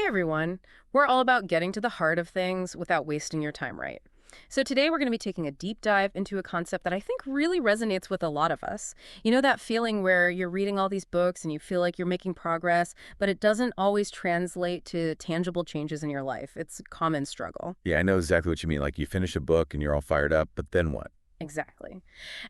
everyone. We're all about getting to the heart of things without wasting your time, right? So today we're going to be taking a deep dive into a concept that I think really resonates with a lot of us. You know that feeling where you're reading all these books and you feel like you're making progress, but it doesn't always translate to tangible changes in your life. It's a common struggle. Yeah, I know exactly what you mean. Like you finish a book and you're all fired up, but then what? Exactly.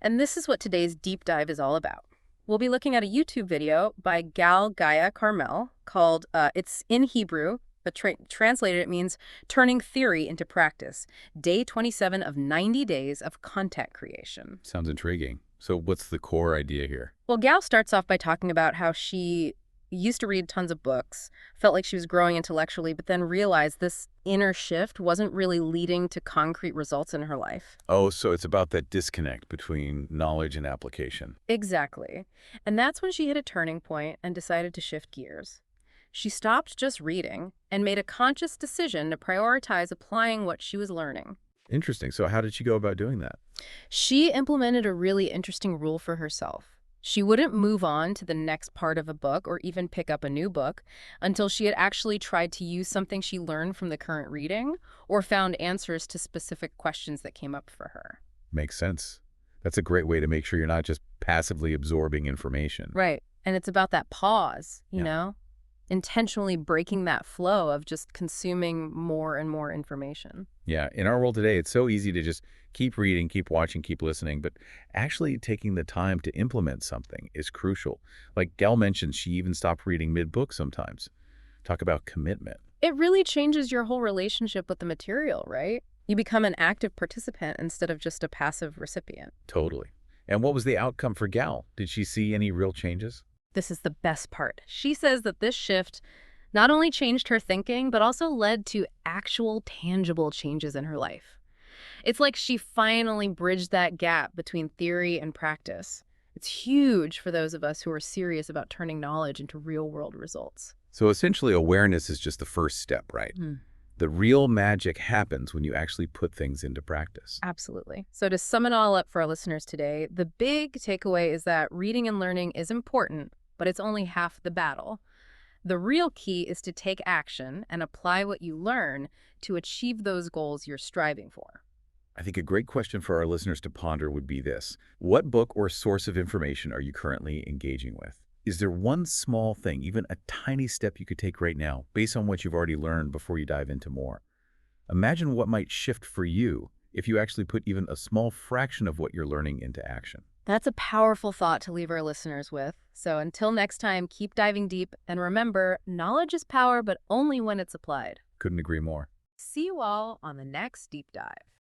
And this is what today's deep dive is all about. We'll be looking at a YouTube video by Gaia Carmel called, it's in Hebrew, but translated it means turning theory into practice. Day 27 of 90 days of content creation. Sounds intriguing. So what's the core idea here? Well, Gal starts off by talking about how she used to read tons of books, felt like she was growing intellectually, but then realized this inner shift wasn't really leading to concrete results in her life. Oh, so it's about that disconnect between knowledge and application. Exactly. And that's when she hit a turning point and decided to shift gears. She stopped just reading and made a conscious decision to prioritize applying what she was learning. Interesting. So how did she go about doing that? She implemented a really interesting rule for herself. She wouldn't move on to the next part of a book or even pick up a new book until she had actually tried to use something she learned from the current reading or found answers to specific questions that came up for her. Makes sense. That's a great way to make sure you're not just passively absorbing information. Right. And it's about that pause, Yeah. intentionally breaking that flow of just consuming more and more information. Yeah. In our world today, it's so easy to just keep reading, keep watching, keep listening, but actually taking the time to implement something is crucial. Like Gail mentioned, she even stopped reading mid-book sometimes. Talk about commitment. It really changes your whole relationship with the material, right? You become an active participant instead of just a passive recipient. Totally. And what was the outcome for Gal? Did she see any real changes? This is the best part. She says that this shift not only changed her thinking, but also led to actual tangible changes in her life. It's like she finally bridged that gap between theory and practice. It's huge for those of us who are serious about turning knowledge into real-world results. So essentially, awareness is just the first step, right? The real magic happens when you actually put things into practice. Absolutely. So to sum it all up for our listeners today, the big takeaway is that reading and learning is important, but it's only half the battle. The real key is to take action and apply what you learn to achieve those goals you're striving for. I think a great question for our listeners to ponder would be this. What book or source of information are you currently engaging with? Is there one small thing, even a tiny step you could take right now, based on what you've already learned before you dive into more? Imagine what might shift for you if you actually put even a small fraction of what you're learning into action. That's a powerful thought to leave our listeners with. So until next time, keep diving deep, and remember, knowledge is power, but only when it's applied. Couldn't agree more. See you all on the next deep dive.